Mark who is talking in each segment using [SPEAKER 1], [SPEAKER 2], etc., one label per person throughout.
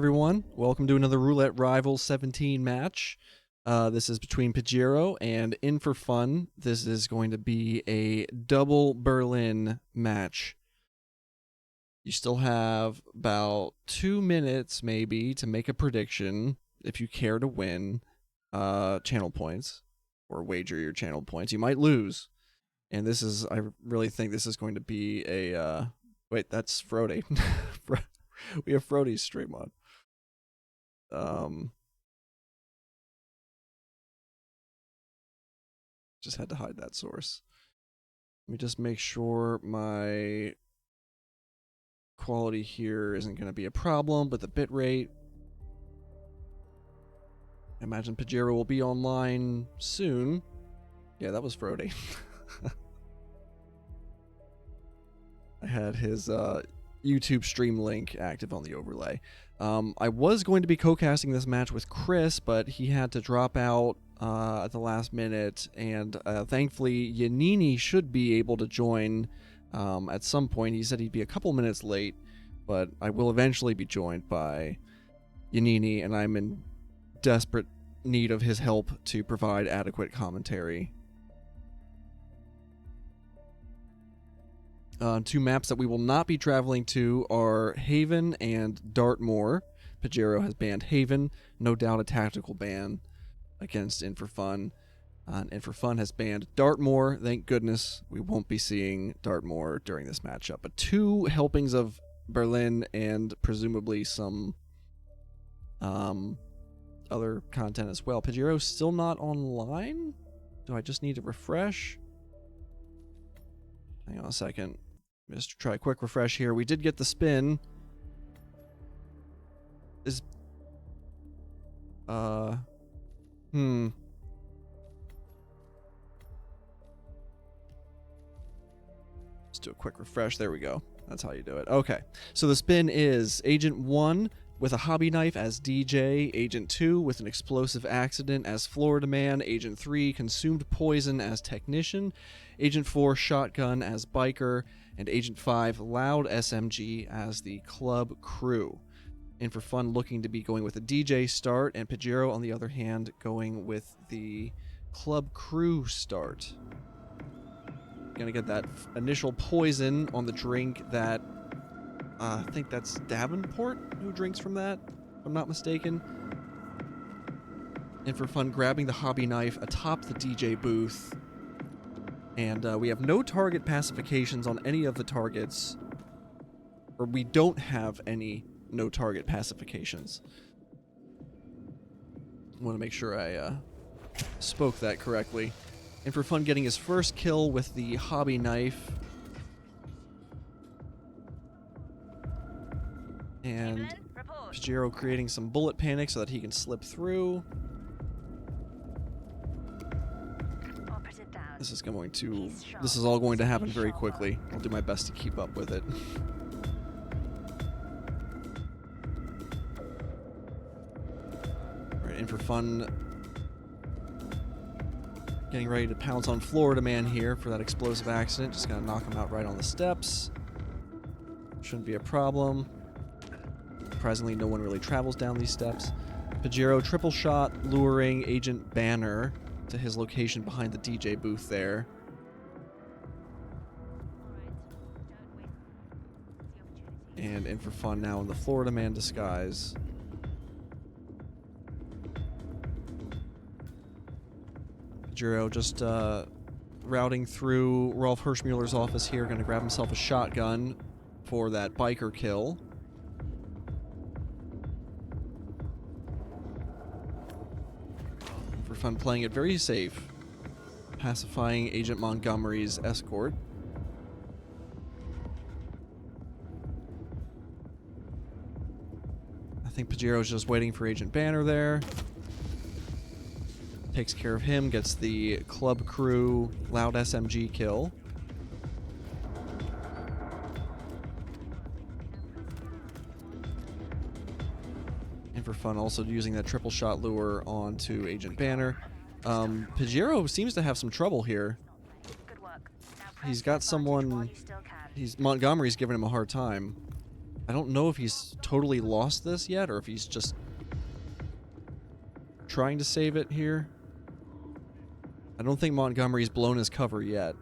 [SPEAKER 1] everyone. Welcome to another Roulette Rivals 17 match. This is between Pigiero and In4Fun. This is going to be a double Berlin match. You still have about 2 minutes, maybe, to make a prediction if you care to win channel points or wager your channel points. You might lose. And this is, I really think this is going to be a, wait, that's Frody. We have Frody's stream on. Just had to hide that source. Let me just make sure my quality here isn't going to be a problem, but the bitrate. I imagine Pigiero will be online soon. Yeah, that was Frody. I had his YouTube stream link active on the overlay. I was going to be co-casting this match with Chris, but he had to drop out at the last minute, and thankfully Yanini should be able to join at some point. He said he'd be a couple minutes late, but I will eventually be joined by Yanini, and I'm in desperate need of his help to provide adequate commentary. Two maps that we will not be traveling to are Haven and Dartmoor. Pigiero has banned Haven, no doubt a tactical ban against In4Fun. And In4Fun has banned Dartmoor. Thank goodness we won't be seeing Dartmoor during this matchup. But 2 helpings of Berlin and presumably some other content as well. Pigiero's still not online? Do I just need to refresh? Hang on a second. Just try a quick refresh here. We did get the spin. Let's do a quick refresh. There we go. That's how you do it. Okay. So the spin is Agent 1 with a hobby knife as DJ, Agent 2 with an explosive accident as Florida Man, Agent 3 consumed poison as technician, Agent 4 shotgun as biker, and Agent 5 loud SMG as the club crew. In4Fun looking to be going with a DJ start, and Pigiero on the other hand going with the club crew start. Gonna get that initial poison on the drink that I think that's Davenport who drinks from that, if I'm not mistaken. In4Fun grabbing the hobby knife atop the DJ booth. And we have no target pacifications on any of the targets. Or we don't have any no target pacifications. I want to make sure I spoke that correctly. In4Fun getting his first kill with the hobby knife. And Pigiero creating some bullet panic so that he can slip through. This is all going to happen very quickly. I'll do my best to keep up with it. Alright, In4Fun getting ready to pounce on Florida Man here for that explosive accident. Just gonna knock him out right on the steps. Shouldn't be a problem. Surprisingly, no one really travels down these steps. Pigiero triple shot, luring Agent Banner to his location behind the DJ booth there. And In4Fun now in the Florida Man disguise. Pigiero just routing through Rolf Hirschmuller's office here, gonna grab himself a shotgun for that biker kill. In4Fun playing it very safe, pacifying Agent Montgomery's escort. I think Pigiero's just waiting for Agent Banner there. Takes care of him, gets the club crew loud SMG kill. In4Fun also using that triple shot lure onto Agent Banner. Pigiero seems to have some trouble here. He's got someone... Montgomery's giving him a hard time. I don't know if he's totally lost this yet or if he's just trying to save it here. I don't think Montgomery's blown his cover yet.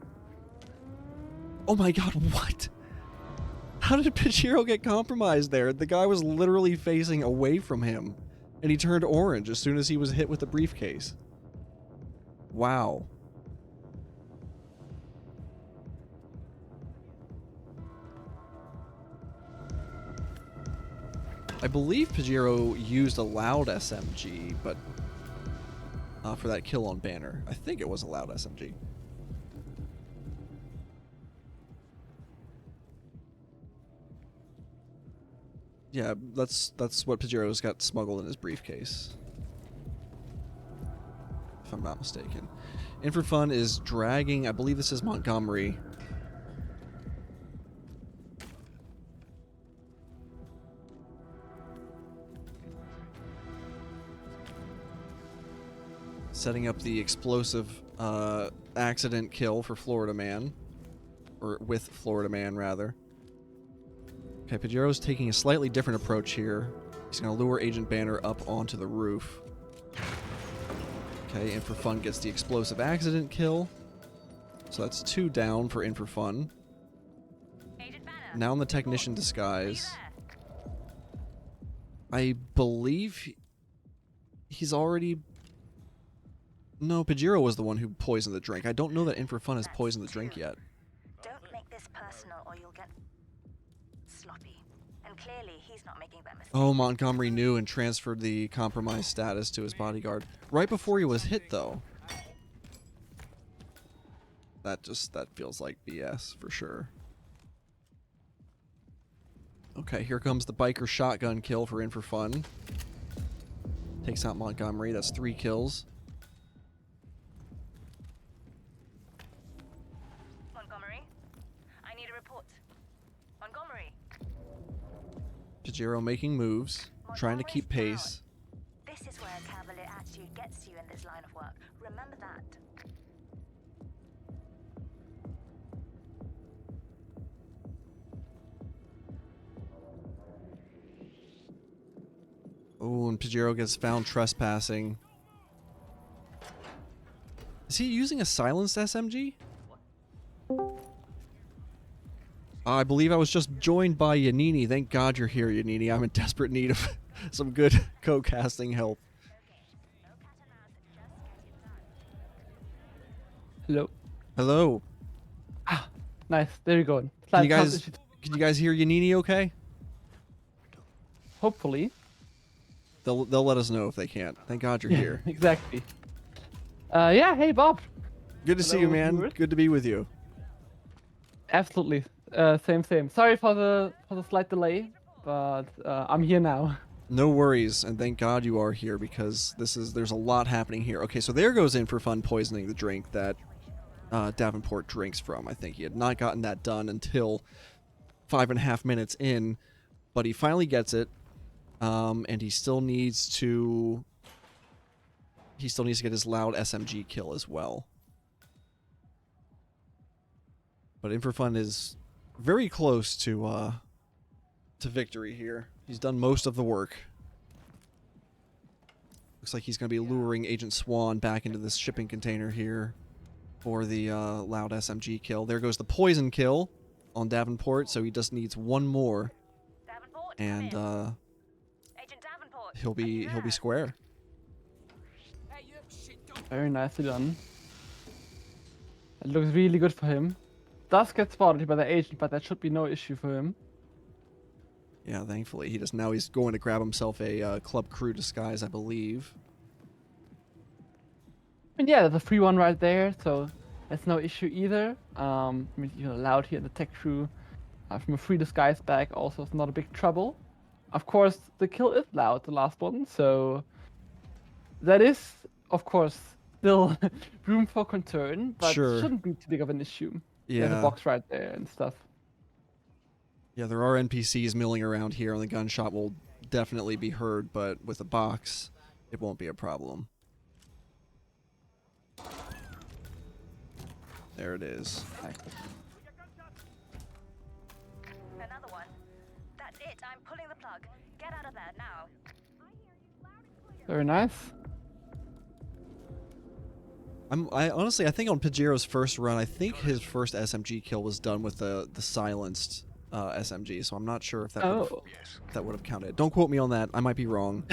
[SPEAKER 1] Oh my god, what? How did Pigiero get compromised there? The guy was literally facing away from him, and he turned orange as soon as he was hit with the briefcase. Wow. I believe Pigiero used a loud SMG, but for that kill on Banner. I think it was a loud SMG. Yeah, that's what Pigiero's got smuggled in his briefcase, if I'm not mistaken. In4Fun is dragging, I believe this is Montgomery. Setting up the explosive accident kill for Florida Man. Or with Florida Man, rather. Okay, Pigiero's taking a slightly different approach here. He's going to lure Agent Banner up onto the roof. Okay, In4Fun gets the explosive accident kill. So that's 2 down for In4Fun. Now in the technician disguise. I believe he's already... No, Pigiero was the one who poisoned the drink. I don't know that In4Fun has poisoned the drink yet.
[SPEAKER 2] Don't make this personal or you'll get sloppy. And clearly he's not making that mistake.
[SPEAKER 1] Oh, Montgomery knew and transferred the compromised status to his bodyguard. Right before he was hit, though. That feels like BS, for sure. Okay, here comes the biker shotgun kill for In4Fun. Takes out Montgomery. That's 3 kills.
[SPEAKER 2] Montgomery, I need a report. Montgomery.
[SPEAKER 1] Pigiero making moves, trying to keep pace.
[SPEAKER 2] This is where a cavalier attitude gets you in this line of work. Remember that.
[SPEAKER 1] Oh, and Pigiero gets found trespassing. Is he using a silenced SMG? I believe I was just joined by Yanini. Thank God you're here, Yanini. I'm in desperate need of some good co-casting help.
[SPEAKER 3] Hello.
[SPEAKER 1] Hello.
[SPEAKER 3] Ah, nice. There you go.
[SPEAKER 1] Can you guys hear Yanini okay?
[SPEAKER 3] Hopefully.
[SPEAKER 1] They'll let us know if they can't. Thank God you're here.
[SPEAKER 3] Exactly. Yeah, hey Bob.
[SPEAKER 1] Good to see you, man.
[SPEAKER 3] viewers.
[SPEAKER 1] Good to be with you.
[SPEAKER 3] Absolutely. Same. Sorry for the slight delay, but I'm here now.
[SPEAKER 1] No worries, and thank God you are here because there's a lot happening here. Okay, so there goes In4Fun poisoning the drink that Davenport drinks from. I think he had not gotten that done until 5.5 minutes in, but he finally gets it, and he still needs to get his loud SMG kill as well. But In4Fun is very close to victory here. He's done most of the work. Looks like he's going to be luring Agent Swan back into this shipping container here for the loud SMG kill. There goes the poison kill on Davenport, so he just needs one more, and he'll be square.
[SPEAKER 3] Very nicely done. It looks really good for him. Does get spotted by the agent, but that should be no issue for him.
[SPEAKER 1] Yeah, thankfully he's going to grab himself a Club Crew disguise, I believe.
[SPEAKER 3] And yeah, there's a free one right there, so that's no issue either. I mean, you're allowed here in the tech crew from a free disguise bag. Also, it's not a big trouble. Of course, the kill is loud, the last one, so that is, of course, still room for concern, but
[SPEAKER 1] Sure.
[SPEAKER 3] shouldn't be too big of an issue.
[SPEAKER 1] Yeah.
[SPEAKER 3] There's a box right there and stuff.
[SPEAKER 1] Yeah, there are NPCs milling around here, and the gunshot will definitely be heard, but with a box, it won't be a problem. There it is.
[SPEAKER 2] Another one. That's it. I'm pulling the plug. Get out of there now.
[SPEAKER 3] Very nice.
[SPEAKER 1] I honestly, I think on Pigiero's first run, I think his first SMG kill was done with the silenced SMG. So I'm not sure if that would have counted. Don't quote me on that. I might be wrong.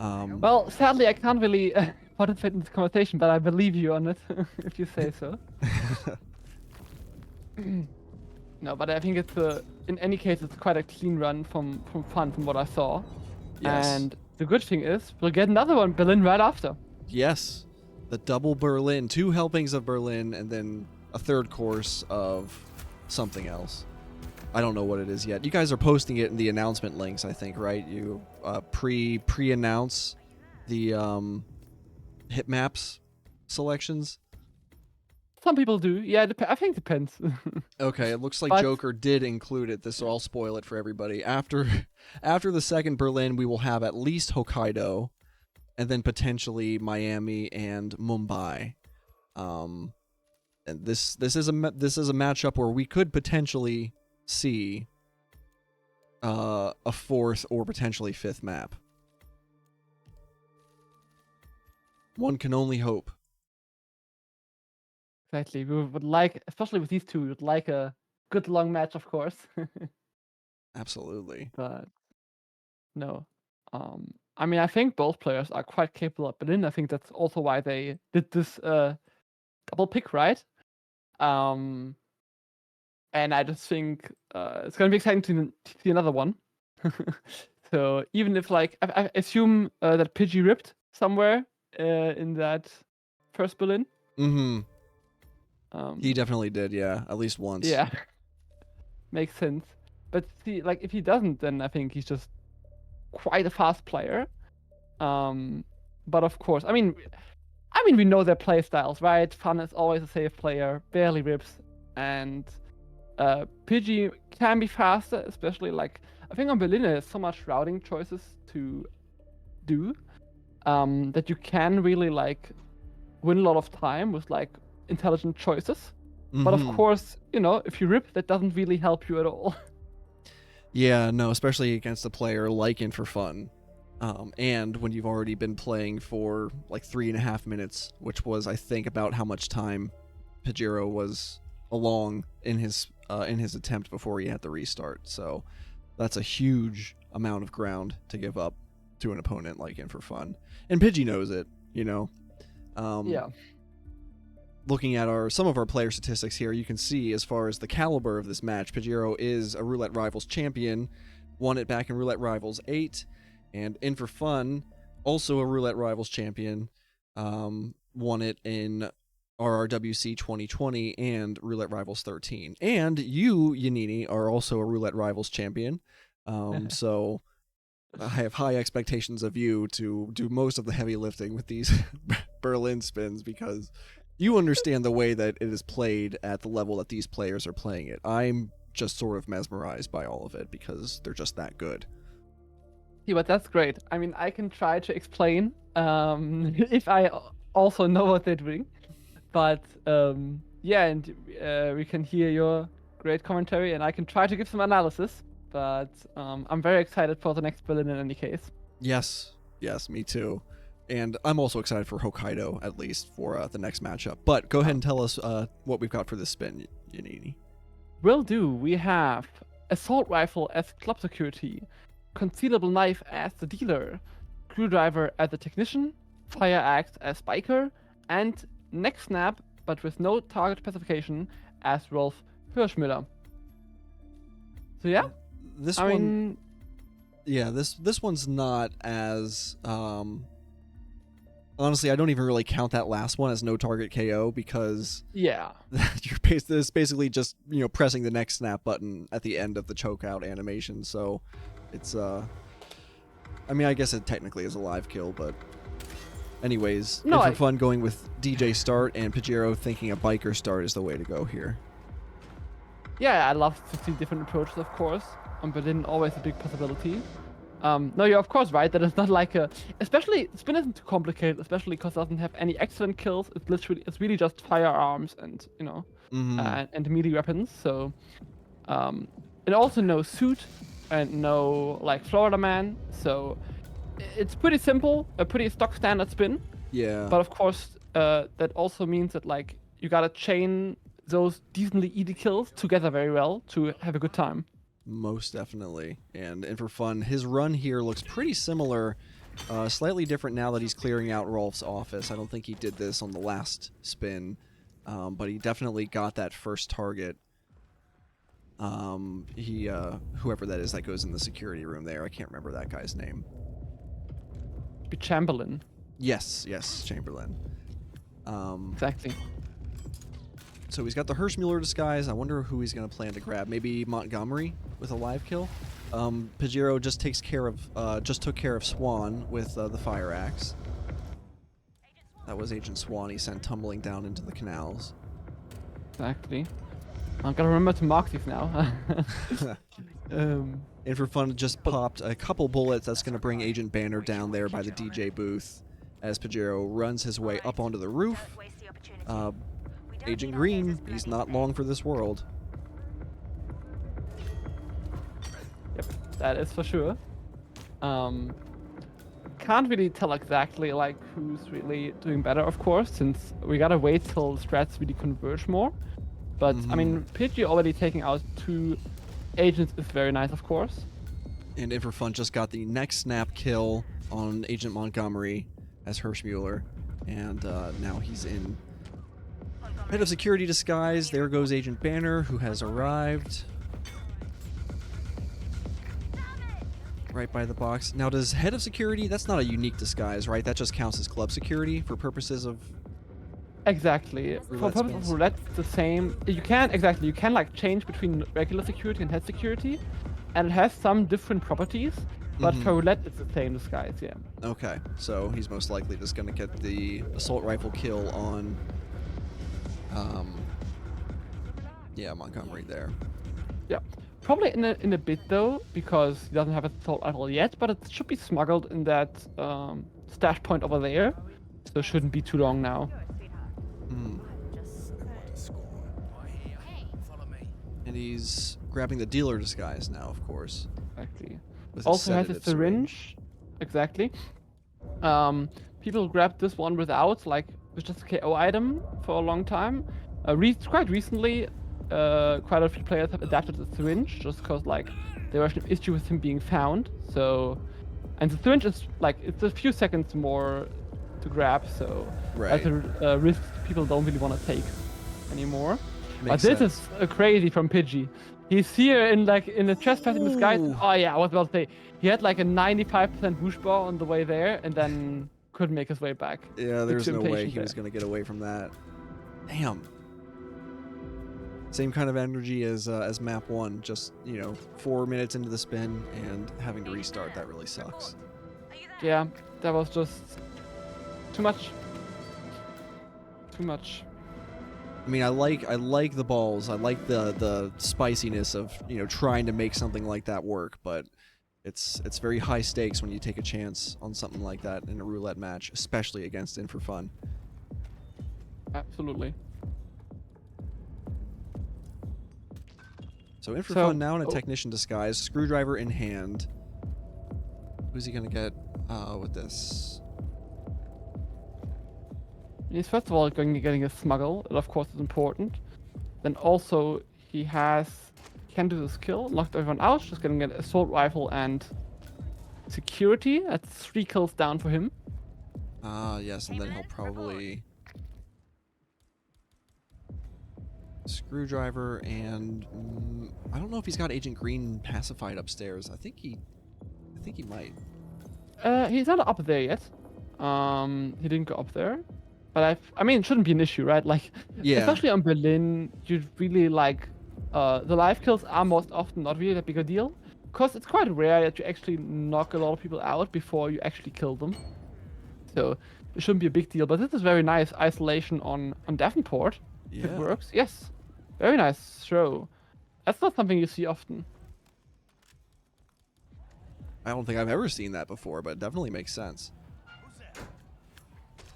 [SPEAKER 3] Well, sadly, I can't really participate in this conversation, but I believe you on it, if you say so. No, but I think it's in any case, it's quite a clean run from Fun, from what I saw.
[SPEAKER 1] Yes.
[SPEAKER 3] And the good thing is, we'll get another one, Berlin, right after.
[SPEAKER 1] Yes. The double Berlin, 2 helpings of Berlin, and then a third course of something else. I don't know what it is yet. You guys are posting it in the announcement links, I think, right? You pre-announce the hit maps selections.
[SPEAKER 3] Some people do. Yeah, I think it depends.
[SPEAKER 1] Okay, it looks like
[SPEAKER 3] But-
[SPEAKER 1] Joker did include it, so I'll spoil it for everybody. After the second Berlin, we will have at least Hokkaido, and then potentially Miami and Mumbai. And this is a matchup where we could potentially see a 4th or potentially 5th map. One can only hope.
[SPEAKER 3] Exactly. We would like, especially with these two, we would like a good long match, of course.
[SPEAKER 1] Absolutely.
[SPEAKER 3] But no. I mean, I think both players are quite capable at Berlin. I think that's also why they did this double pick, right? And I just think it's going to be exciting to see another one. So even if, like, I assume that Pidgey ripped somewhere in that first Berlin.
[SPEAKER 1] Mm-hmm. He definitely did, yeah. At least once.
[SPEAKER 3] Yeah. Makes sense. But see, like, if he doesn't, then I think he's just quite a fast player. But of course, I mean, we know their play styles, right? Fun is always a safe player, barely rips, and Pidgey can be faster, especially like I think on Berlin there's so much routing choices to do that you can really like win a lot of time with like intelligent choices. But of
[SPEAKER 1] Mhm.
[SPEAKER 3] course, you know, if you rip, that doesn't really help you at all.
[SPEAKER 1] Yeah, no, especially against a player like In4Fun. And when you've already been playing for like 3.5 minutes, which was, I think, about how much time Pigiero was along in his attempt before he had the restart. So that's a huge amount of ground to give up to an opponent like In4Fun. And Pidgey knows it, you know.
[SPEAKER 3] Yeah.
[SPEAKER 1] Looking at some of our player statistics here, you can see as far as the caliber of this match, Pigiero is a Roulette Rivals champion, won it back in Roulette Rivals 8, and In4Fun, also a Roulette Rivals champion, won it in RRWC 2020 and Roulette Rivals 13. And you, Yanini, are also a Roulette Rivals champion, so I have high expectations of you to do most of the heavy lifting with these Berlin spins because you understand the way that it is played at the level that these players are playing it. I'm just sort of mesmerized by all of it because they're just that good.
[SPEAKER 3] Yeah, but that's great. I mean, I can try to explain if I also know what they're doing. But yeah, and we can hear your great commentary, and I can try to give some analysis. But I'm very excited for the next Berlin in any case.
[SPEAKER 1] Yes, me too. And I'm also excited for Hokkaido, at least, for the next matchup. But go ahead and tell us what we've got for this spin, Yanini.
[SPEAKER 3] Will do. We have Assault Rifle as Club Security, Concealable Knife as the Dealer, Screwdriver as the Technician, Fire Axe as Biker, and Neck Snap, but with no target specification, as Rolf Hirschmüller. So yeah,
[SPEAKER 1] This
[SPEAKER 3] I
[SPEAKER 1] one,
[SPEAKER 3] mean,
[SPEAKER 1] yeah, this one's not as honestly, I don't even really count that last one as no target KO because
[SPEAKER 3] yeah,
[SPEAKER 1] it's basically just, you know, pressing the next snap button at the end of the choke out animation. So it's I mean, I guess it technically is a live kill, but anyways,
[SPEAKER 3] No,
[SPEAKER 1] In4Fun going with DJ start and Pigiero thinking a biker start is the way to go here.
[SPEAKER 3] yeah, I love to see different approaches, of course. Berlin always a big possibility. No, you're of course right that it's not like especially spin isn't too complicated, especially because it doesn't have any excellent kills. It's really just firearms and, you know, and melee weapons. So and also no suit, and no like Florida Man. So it's pretty simple, a pretty stock standard spin.
[SPEAKER 1] Yeah.
[SPEAKER 3] But of course, that also means that like you gotta chain those decently easy kills together very well to have a good time.
[SPEAKER 1] Most definitely. And In4Fun, his run here looks pretty similar. Slightly different now that he's clearing out Rolf's office. I don't think he did this on the last spin, but he definitely got that first target. Whoever that is that goes in the security room there, I can't remember that guy's name.
[SPEAKER 3] Be Chamberlain.
[SPEAKER 1] Yes, Chamberlain.
[SPEAKER 3] Exactly.
[SPEAKER 1] So he's got the Hirschmuller disguise. I wonder who he's going to plan to grab. Maybe Montgomery with a live kill. Pigiero just took care of Swan with the fire axe. That was Agent Swan he sent tumbling down into the canals.
[SPEAKER 3] Exactly. I'm gonna remember to mark these now.
[SPEAKER 1] In4Fun just popped a couple bullets. That's going to bring Agent Banner down there by the DJ booth as Pigiero runs his way up onto the roof. Agent Green, he's not long for this world.
[SPEAKER 3] Yep, that is for sure. Can't really tell exactly like who's really doing better, of course, since we gotta wait till strats really converge more. But I mean, Pidgey already taking out 2 agents is very nice, of course.
[SPEAKER 1] And In4Fun just got the next snap kill on Agent Montgomery as Hirschmuller, and now he's in head of security disguise. There goes Agent Banner, who has arrived right by the box. Now, does head of security, that's not a unique disguise, right? That just counts as club security for purposes of...
[SPEAKER 3] Exactly. For purposes of roulette, it's the same. You can like change between regular security and head security, and it has some different properties. But for roulette, it's the same disguise. Yeah.
[SPEAKER 1] Okay, so he's most likely just gonna get the assault rifle kill on, Montgomery there.
[SPEAKER 3] Yeah. Probably in a bit though, because he doesn't have a assault rifle yet. But it should be smuggled in that stash point over there, so it shouldn't be too long now.
[SPEAKER 1] And he's grabbing the dealer disguise now, of course.
[SPEAKER 3] Exactly.
[SPEAKER 1] With
[SPEAKER 3] Also has a
[SPEAKER 1] sedative
[SPEAKER 3] syringe. Exactly. People grabbed this one without, like, it's just a KO item for a long time. Quite recently, quite a few players have adapted the syringe just because, like, there was an issue with him being found. So, and the syringe is like it's a few seconds more to grab, so
[SPEAKER 1] Right.
[SPEAKER 3] that's a risk people don't really want to take anymore.
[SPEAKER 1] Makes
[SPEAKER 3] But this
[SPEAKER 1] sense.
[SPEAKER 3] is crazy from Pidgey. He's here in a trespassing disguise.
[SPEAKER 1] Ooh.
[SPEAKER 3] Oh yeah, I was about to say he had like a 95% whoosh bar on the way there, and then couldn't make his way back.
[SPEAKER 1] Yeah,
[SPEAKER 3] Took
[SPEAKER 1] there's
[SPEAKER 3] too
[SPEAKER 1] no way
[SPEAKER 3] impatient
[SPEAKER 1] he was
[SPEAKER 3] there.
[SPEAKER 1] going to get away from that. Damn. Same kind of energy as map 1, just, 4 minutes into the spin and having to restart. That really sucks.
[SPEAKER 3] Yeah, that was just too much. Too much.
[SPEAKER 1] I mean, I like the balls. I like the spiciness of, trying to make something like that work, but it's very high stakes when you take a chance on something like that in a roulette match, especially against In4Fun.
[SPEAKER 3] Absolutely.
[SPEAKER 1] So In4Fun
[SPEAKER 3] So-
[SPEAKER 1] now in a
[SPEAKER 3] oh.
[SPEAKER 1] technician disguise, screwdriver in hand. Who's he gonna get with this?
[SPEAKER 3] He's first of all getting a smuggle, that of course is important. Then also he can do the skill, knocked everyone out, just getting an assault rifle and security. That's 3 kills down for him.
[SPEAKER 1] Yes, and then he'll probably screwdriver and I don't know if he's got Agent Green pacified upstairs. I think he might.
[SPEAKER 3] He's not up there yet. He didn't go up there. But I mean, it shouldn't be an issue, right? Like,
[SPEAKER 1] Yeah.
[SPEAKER 3] especially on Berlin, you really like the live kills are most often not really that big a deal, because it's quite rare that you actually knock a lot of people out before you actually kill them. So it shouldn't be a big deal. But this is very nice isolation on Davenport. If
[SPEAKER 1] Yeah.
[SPEAKER 3] it works, yes, very nice throw. That's not something you see often.
[SPEAKER 1] I don't think I've ever seen that before, but it definitely makes sense.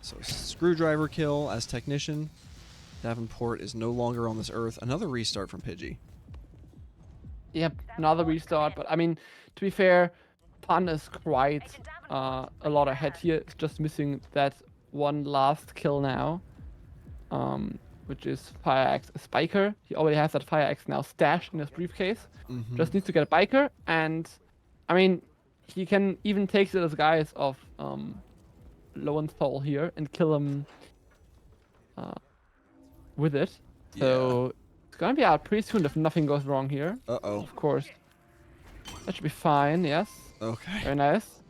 [SPEAKER 1] So screwdriver kill as technician. Davenport is no longer on this earth. Another restart from Pidgey.
[SPEAKER 3] Yep, another restart. But I mean, to be fair, Pan is quite a lot ahead here. It's just missing that one last kill now, which is Fire Axe Spiker. He already has that Fire Axe now stashed in his briefcase. Just needs to get a Biker, and I mean, he can even take the disguise of Lowenthal here and kill him with it. So it's gonna be out pretty soon if nothing goes wrong here.
[SPEAKER 1] Uh-oh.
[SPEAKER 3] Of course. That should be fine, yes.
[SPEAKER 1] Okay.
[SPEAKER 3] Very nice.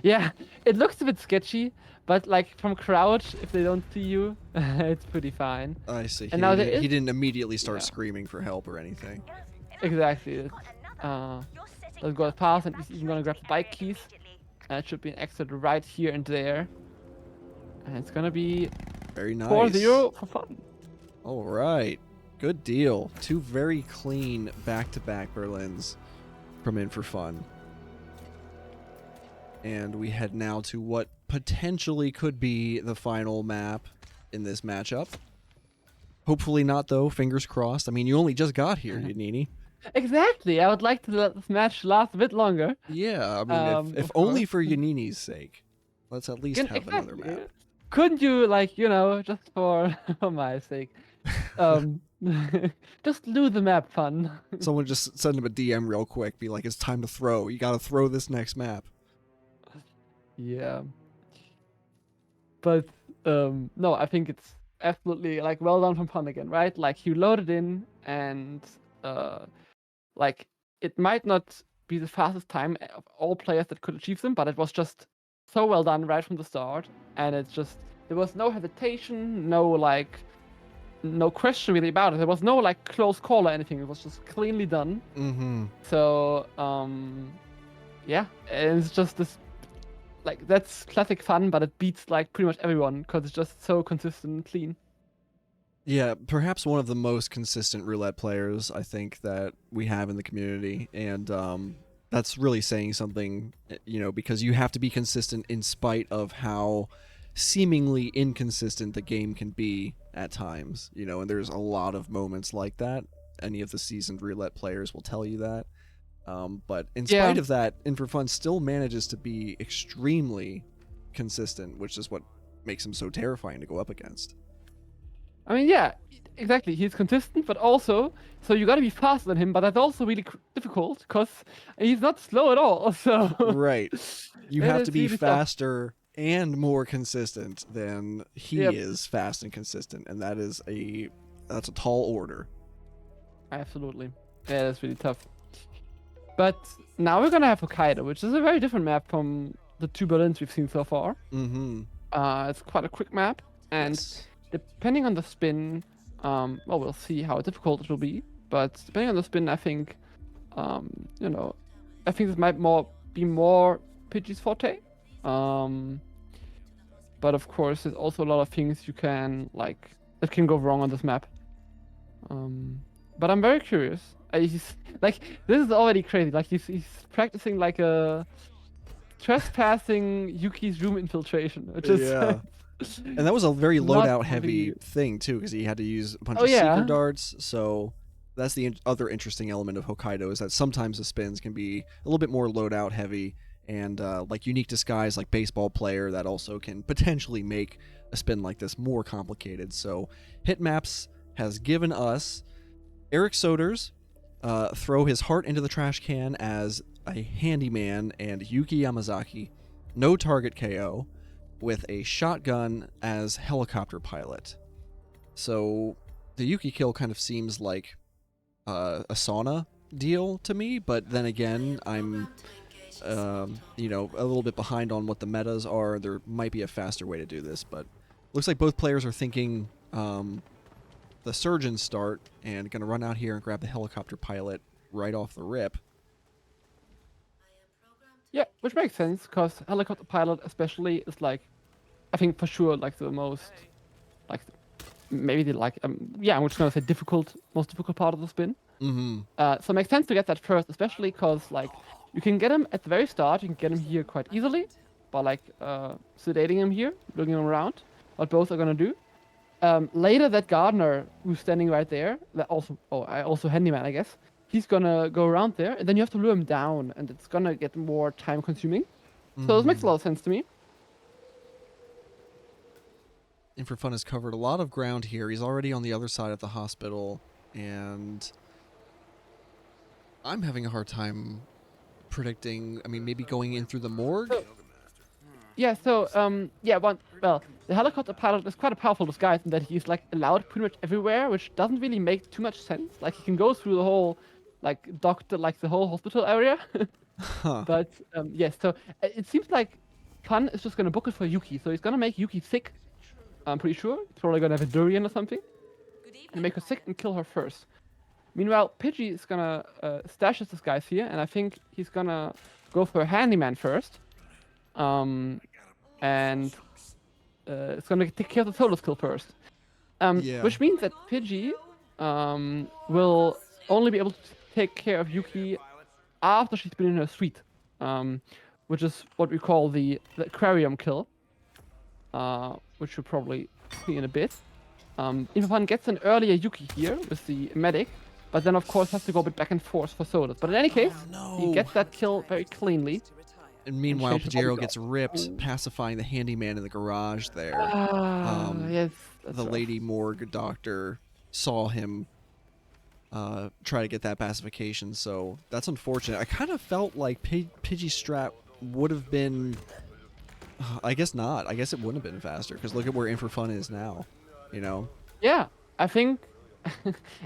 [SPEAKER 3] Yeah, it looks a bit sketchy, but like from crouch, if they don't see you, it's pretty fine.
[SPEAKER 1] I see.
[SPEAKER 3] And now there
[SPEAKER 1] He
[SPEAKER 3] is-
[SPEAKER 1] didn't immediately start
[SPEAKER 3] Yeah.
[SPEAKER 1] screaming for help or anything.
[SPEAKER 3] Exactly. Let's go past, and he's even gonna grab the bike keys. And it should be an exit right here and there. And it's gonna be
[SPEAKER 1] Very nice.
[SPEAKER 3] 4-0 for fun.
[SPEAKER 1] All right. Good deal. Two very clean back-to-back Berlins from In4Fun. And we head now to what potentially could be the final map in this matchup. Hopefully not, though. Fingers crossed. I mean, you only just got here, Yanini.
[SPEAKER 3] Exactly. I would like to let this match last a bit longer.
[SPEAKER 1] Yeah, I mean, if
[SPEAKER 3] Of
[SPEAKER 1] only
[SPEAKER 3] course.
[SPEAKER 1] for Yanini's sake. Let's at least have another
[SPEAKER 3] Exactly.
[SPEAKER 1] map.
[SPEAKER 3] Couldn't you, like, just for, for my sake, just do the map fun?
[SPEAKER 1] Someone just send him a DM real quick. Be like, it's time to throw. You gotta throw this next map.
[SPEAKER 3] Yeah. But no, I think it's absolutely like well done from Pun again, right? Like you loaded in and like it might not be the fastest time of all players that could achieve them, but it was just so well done right from the start. And it's just there was no hesitation, no question really about it. There was no like close call or anything. It was just cleanly done.
[SPEAKER 1] Mm-hmm.
[SPEAKER 3] So yeah, and it's just this like that's classic fun, but it beats like pretty much everyone because it's just so consistent and clean.
[SPEAKER 1] Yeah, perhaps one of the most consistent roulette players I think that we have in the community, and that's really saying something, because you have to be consistent in spite of how seemingly inconsistent the game can be at times, and there's a lot of moments like that. Any of the seasoned roulette players will tell you that. But in spite of that, In4Fun still manages to be extremely consistent, which is what makes him so terrifying to go up against.
[SPEAKER 3] I mean, yeah, exactly. He's consistent, but also, so you gotta be faster than him, but that's also really difficult because he's not slow at all. So
[SPEAKER 1] Right. You
[SPEAKER 3] It
[SPEAKER 1] have
[SPEAKER 3] is
[SPEAKER 1] to be
[SPEAKER 3] really tough.
[SPEAKER 1] faster and more consistent than he
[SPEAKER 3] Yep.
[SPEAKER 1] is fast and consistent, and that's a tall order.
[SPEAKER 3] Absolutely, yeah, that's really tough. But now we're gonna have Hokkaido, which is a very different map from the two Berlins we've seen so far.
[SPEAKER 1] Mm-hmm.
[SPEAKER 3] It's quite a quick map, and depending on the spin, well, we'll see how difficult it will be. But depending on the spin, I think, I think this might be more Pidgey's forte. But of course, there's also a lot of things you can that can go wrong on this map. But I'm very curious. This is already crazy. Like he's practicing like a trespassing Yuki's room infiltration, which is
[SPEAKER 1] Yeah. And that was a very
[SPEAKER 3] Not
[SPEAKER 1] loadout heavy
[SPEAKER 3] really-
[SPEAKER 1] thing too, because he had to use a bunch
[SPEAKER 3] Oh,
[SPEAKER 1] of
[SPEAKER 3] yeah.
[SPEAKER 1] secret darts. So that's the other interesting element of Hokkaido, is that sometimes the spins can be a little bit more loadout heavy, and like unique disguise, like baseball player, that also can potentially make a spin like this more complicated. So Hitmaps has given us Eric Soders throw his heart into the trash can as a handyman, and Yuki Yamazaki no target KO with a shotgun as helicopter pilot. So the Yuki kill kind of seems like a sauna deal to me, but then again, I'm a little bit behind on what the metas are. There might be a faster way to do this, but looks like both players are thinking the surgeon start and gonna run out here and grab the helicopter pilot right off the rip.
[SPEAKER 3] Yeah, which makes sense because helicopter pilot especially is I think for sure the most maybe the I'm just gonna say most difficult part of the spin.
[SPEAKER 1] Mm-hmm.
[SPEAKER 3] So it makes sense to get that first, especially because you can get him at the very start. You can get him here quite easily by sedating him here, looking him around. What both are gonna do. Later, that gardener who's standing right there, I also handyman, I guess. he's gonna go around there, and then you have to lure him down, and it's gonna get more time consuming. So this makes a lot of sense to me.
[SPEAKER 1] In4Fun has covered a lot of ground here. He's already on the other side of the hospital, and I'm having a hard time predicting. I mean, maybe going in through the morgue.
[SPEAKER 3] Well, the helicopter pilot is quite a powerful disguise in that he's like allowed pretty much everywhere, which doesn't really make too much sense. Like he can go through the whole, like the whole hospital area.
[SPEAKER 1] Huh.
[SPEAKER 3] But so it seems like Fun is just gonna book it for Yuki, so he's gonna make Yuki sick. I'm pretty sure. He's probably gonna have a durian or something, and make her sick and kill her first. Meanwhile, Pidgey is gonna stash his disguise here, and I think he's gonna go for a handyman first. And it's gonna take care of the solo skill first. Which means that Pidgey will only be able to take care of Yuki after she's been in her suite, which is what we call the aquarium kill, which we'll probably see in a bit. In4Fun gets an earlier Yuki here with the medic, but then of course has to go a bit back and forth for solos. But in any case, he gets that kill very cleanly.
[SPEAKER 1] And meanwhile, Pigiero gets ripped, pacifying the handyman in the garage there.
[SPEAKER 3] Yes.
[SPEAKER 1] The lady morgue doctor saw him try to get that pacification, so that's unfortunate. I kind of felt like Pidgey's strat would have been... I guess not. I guess it wouldn't have been faster, because look at where In4Fun is now, you know?
[SPEAKER 3] Yeah, I think...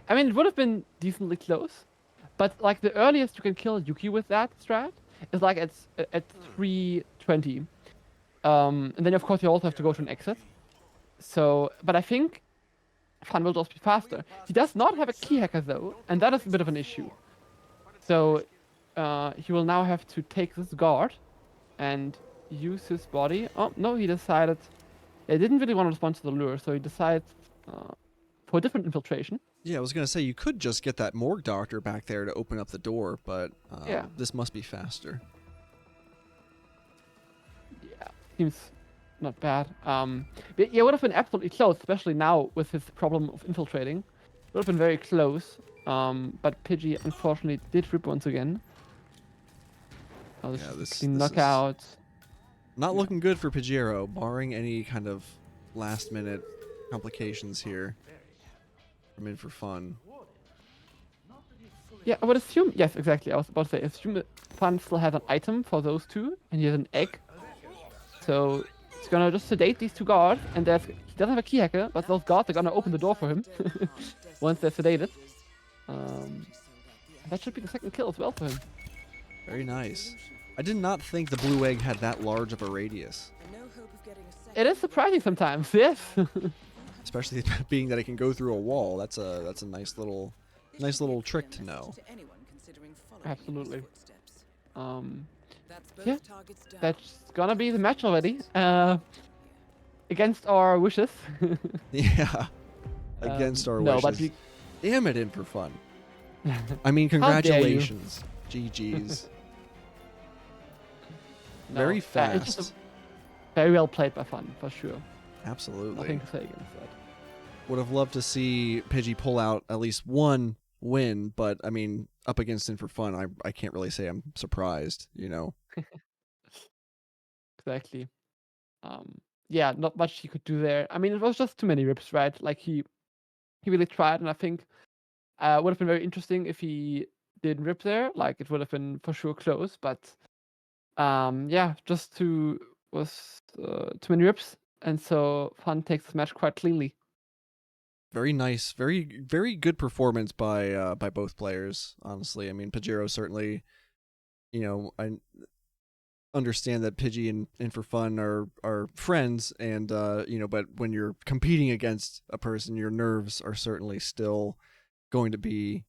[SPEAKER 3] I mean, it would have been decently close, but like the earliest you can kill Yuki with that strat is like at 320. And then of course you also have to go to an exit. So, but I think Fun will just be faster. He does not have a key hacker though, and that is a bit of an issue. So he will now have to take this guard and use his body. Oh no, he decided he didn't really want to respond to the lure, so he decided for a different infiltration.
[SPEAKER 1] Yeah, I was going to say, you could just get that morgue doctor back there to open up the door, but this must be faster.
[SPEAKER 3] Yeah, seems not bad. But yeah, it would have been absolutely close, especially now with his problem of infiltrating. It would have been very close, but Pidgey unfortunately did rip once again. Oh, this knockout.
[SPEAKER 1] Not looking good for Pigiero, barring any kind of last-minute complications here. I'm In4Fun.
[SPEAKER 3] Yeah, I would assume... Yes, exactly. I was about to say, assume that Fun still has an item for those two, and he has an egg. So he's gonna just sedate these two guards, and he doesn't have a key hacker, but those guards are gonna open the door for him once they're sedated. That should be the second kill as well for him.
[SPEAKER 1] Very nice. I did not think the blue egg had that large of a radius.
[SPEAKER 3] It is surprising sometimes, yes.
[SPEAKER 1] Especially being that it can go through a wall. That's a nice little trick to know.
[SPEAKER 3] Absolutely. Yeah, that's gonna be the match already. Against our wishes.
[SPEAKER 1] Yeah. Against our wishes.
[SPEAKER 3] But
[SPEAKER 1] damn it, In4Fun. I mean, congratulations. GG's. Very fast.
[SPEAKER 3] Very well played by Fun, for sure.
[SPEAKER 1] Absolutely.
[SPEAKER 3] Nothing to say against that.
[SPEAKER 1] Would have loved to see Pidgey pull out at least one win, but I mean, up against In4Fun, I can't really say I'm surprised, you know?
[SPEAKER 3] Exactly. Yeah, not much he could do there. I mean, it was just too many rips, right? Like he really tried, and I think would have been very interesting if he didn't rip there. Like it would have been for sure close, but yeah, just too many rips, and so Fun takes this match quite cleanly.
[SPEAKER 1] Very nice, very very good performance by both players. Honestly, I mean, Pigiero certainly, you know, I understand that Pidgey and In4Fun are friends, and you know, but when you're competing against a person, your nerves are certainly still going to be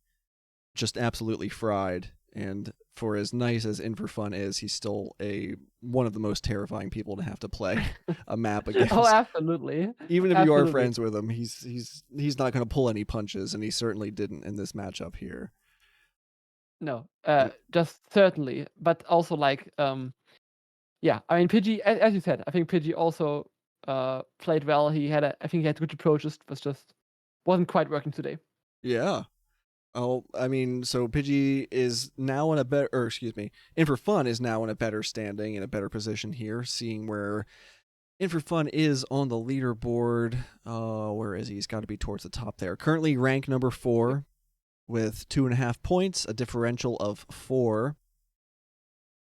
[SPEAKER 1] just absolutely fried. And for as nice as In4Fun is, he's still one of the most terrifying people to have to play a map against.
[SPEAKER 3] Oh, absolutely.
[SPEAKER 1] Even if you are friends with him, he's not going to pull any punches, and he certainly didn't in this matchup here.
[SPEAKER 3] No, just certainly, but also like, yeah. I mean, Pidgey, as you said, I think Pidgey also played well. I think he had good approaches, but just wasn't quite working today.
[SPEAKER 1] Yeah. Oh, I mean, so Pidgey is now in a better, or excuse me, In4Fun is now in a better standing, in a better position here, seeing where In4Fun is on the leaderboard. Where is he? He's got to be towards the top there. Currently ranked number 4 with 2.5 points, a differential of 4,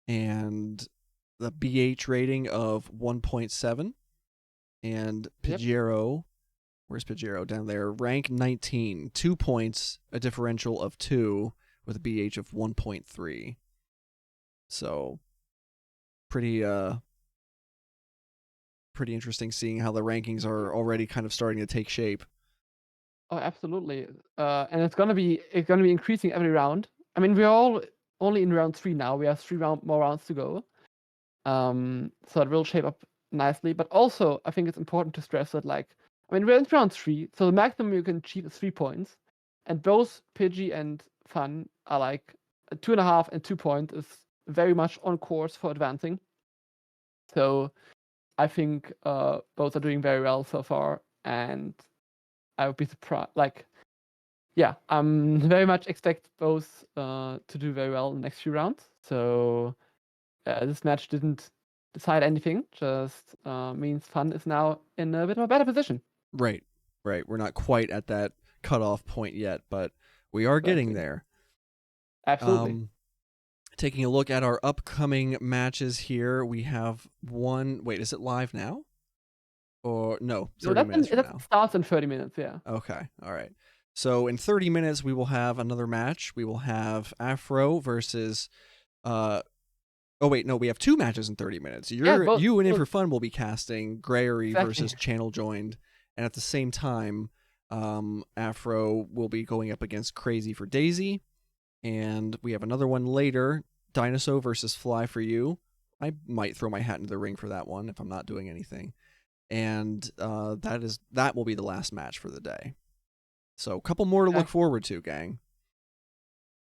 [SPEAKER 1] and the BH rating of 1.7. And
[SPEAKER 3] Yep.
[SPEAKER 1] Pigiero, where's Pigiero? Down there, rank 19, 2 points, a differential of 2, with a BH of 1.3. So pretty pretty interesting seeing how the rankings are already kind of starting to take shape.
[SPEAKER 3] Oh, absolutely. And it's gonna be increasing every round. I mean, we're all only in round 3 now. We have 3 more rounds to go. So it will shape up nicely. But also, I think it's important to stress that, like, I mean, we're in round 3, so the maximum you can achieve is 3 points, and both Pidgey and Fun are like 2.5 and 2 points is very much on course for advancing. So I think both are doing very well so far, and I would be surprised. Like, yeah, I'm very much expect both to do very well in the next few rounds. So this match didn't decide anything, just means Fun is now in a bit of a better position.
[SPEAKER 1] Right, right. We're not quite at that cutoff point yet, but we are getting
[SPEAKER 3] Exactly.
[SPEAKER 1] there.
[SPEAKER 3] Absolutely.
[SPEAKER 1] Taking a look at our upcoming matches here, we have one. Wait, is it live now? Or no,
[SPEAKER 3] So
[SPEAKER 1] 30 minutes from
[SPEAKER 3] that
[SPEAKER 1] now.
[SPEAKER 3] starts in 30 minutes, yeah.
[SPEAKER 1] Okay, all right. So in 30 minutes, we will have another match. We will have Afro versus. Oh wait, no, we have 2 matches in 30 minutes.
[SPEAKER 3] Yeah,
[SPEAKER 1] You and
[SPEAKER 3] both
[SPEAKER 1] In4Fun will be casting Greyery
[SPEAKER 3] exactly.
[SPEAKER 1] versus Channel Joined, and at the same time, Afro will be going up against Crazy for Daisy, and we have another one later, Dinosaur versus Fly for You. I might throw my hat into the ring for that one if I'm not doing anything, and that will be the last match for the day. So a couple more to look forward to, gang.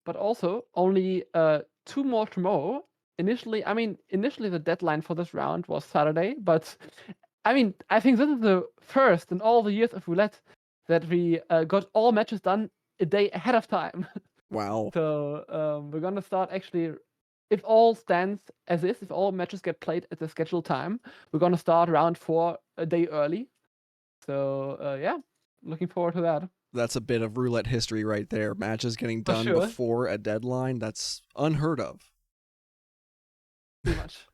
[SPEAKER 3] But also only 2 more tomorrow. Initially the deadline for this round was Saturday, but I mean, I think this is the first in all the years of Roulette that we got all matches done a day ahead of time.
[SPEAKER 1] Wow.
[SPEAKER 3] So we're gonna start actually, if all stands as is, if all matches get played at the scheduled time, we're gonna start round 4 a day early. So yeah, looking forward to that.
[SPEAKER 1] That's a bit of roulette history right there. Matches getting
[SPEAKER 3] For
[SPEAKER 1] done
[SPEAKER 3] sure,
[SPEAKER 1] before a deadline. That's unheard of.
[SPEAKER 3] pretty much.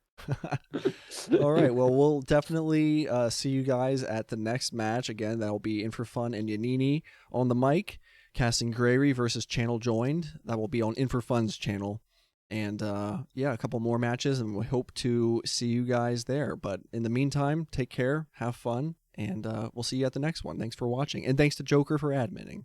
[SPEAKER 1] All right. Well, we'll definitely see you guys at the next match. Again, that'll be In4Fun and Yanini on the mic, casting Greyery versus Channel Joined. That will be on In4Fun's channel. And yeah, a couple more matches, and we hope to see you guys there. But in the meantime, take care, have fun, and we'll see you at the next one. Thanks for watching. And thanks to Joker for adminning.